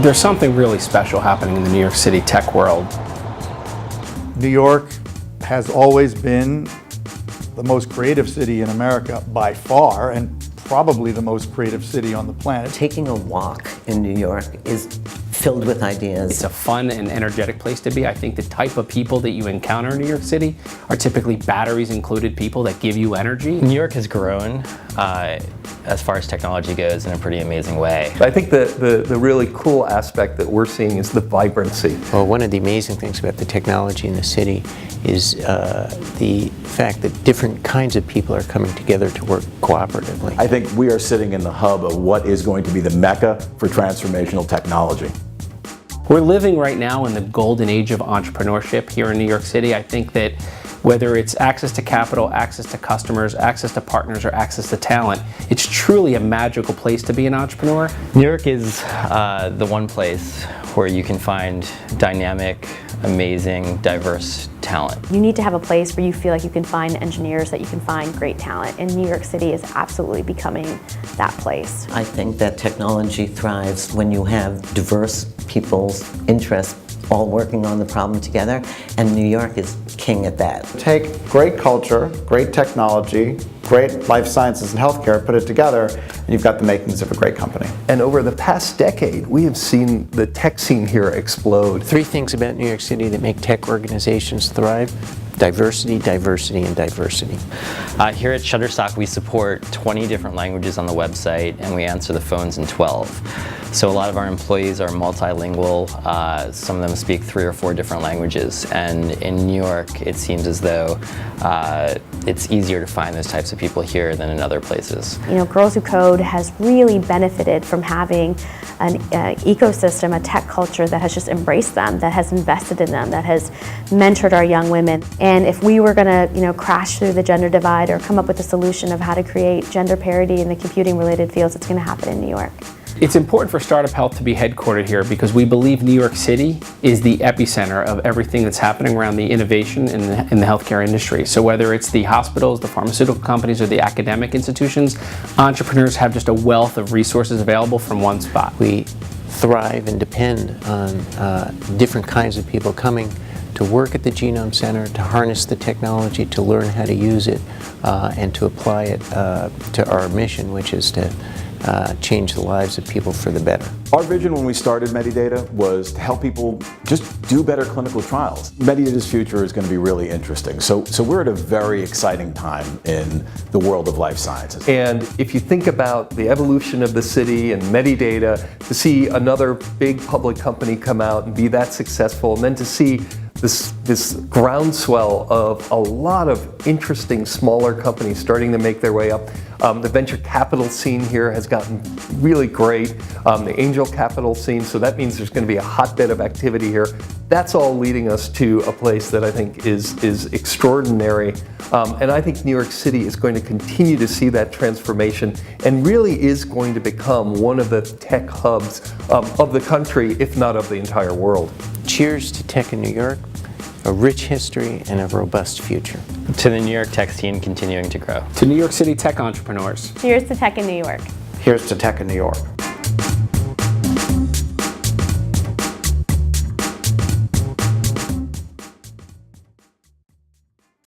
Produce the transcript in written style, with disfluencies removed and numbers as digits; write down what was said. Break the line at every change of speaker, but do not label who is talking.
There's something really special happening in the New York City tech world.
New York has always been the most creative city in America by far, and probably the most creative city on the planet.
Taking a walk in New York is filled with ideas.
It's a fun and energetic place to be. I think the type of people that you encounter in New York City are typically batteries included people that give you energy.
New York has grown as far as technology goes in a pretty amazing way.
I think the really cool aspect that we're seeing is the vibrancy.
Well, one of the amazing things about the technology in the city is the fact that different kinds of people are coming together to work cooperatively.
I think we are sitting in the hub of what is going to be the mecca for transformational technology.
We're living right now in the golden age of entrepreneurship here in New York City. I think that whether it's access to capital, access to customers, access to partners, or access to talent, it's truly a magical place to be an entrepreneur.
New York is the one place where you can find dynamic, amazing, diverse talent.
You need to have a place where you feel like you can find engineers, that you can find great talent, and New York City is absolutely becoming that place.
I think that technology thrives when you have diverse people's interests all working on the problem together, and New York is king at that.
Take great culture, great technology, great life sciences and healthcare, put it together, and you've got the makings of a great company.
And over the past decade, we have seen the tech scene here explode.
Three things about New York City that make tech organizations thrive: diversity, diversity, and diversity.
Here at Shutterstock, we support 20 different languages on the website, and we answer the phones in 12. So a lot of our employees are multilingual. Some of them speak 3 or 4 different languages. And in New York, it seems as though it's easier to find those types of people here than in other places.
You know, Girls Who Code has really benefited from having an ecosystem, a tech culture that has just embraced them, that has invested in them, that has mentored our young women. And if we were going to, crash through the gender divide or come up with a solution of how to create gender parity in the computing-related fields, it's going to happen in New York.
It's important for Startup Health to be headquartered here because we believe New York City is the epicenter of everything that's happening around the innovation in the healthcare industry. So whether it's the hospitals, the pharmaceutical companies, or the academic institutions, entrepreneurs have just a wealth of resources available from one spot.
We thrive and depend on different kinds of people coming to work at the Genome Center, to harness the technology, to learn how to use it, and to apply it to our mission, which is to change the lives of people for the better.
Our vision when we started Medidata was to help people just do better clinical trials. Medidata's future is going to be really interesting. So we're at a very exciting time in the world of life sciences.
And if you think about the evolution of the city and Medidata, to see another big public company come out and be that successful, and then to see this groundswell of a lot of interesting smaller companies starting to make their way up. The venture capital scene here has gotten really great. The angel capital scene, so that means there's going to be a hotbed of activity here. That's all leading us to a place that I think is extraordinary. And I think New York City is going to continue to see that transformation and really is going to become one of the tech hubs of the country, if not of the entire world.
Cheers to tech in New York, a rich history and a robust future.
To the New York tech scene continuing to grow.
To New York City tech entrepreneurs.
Cheers to tech in New York.
Here's to tech in New York.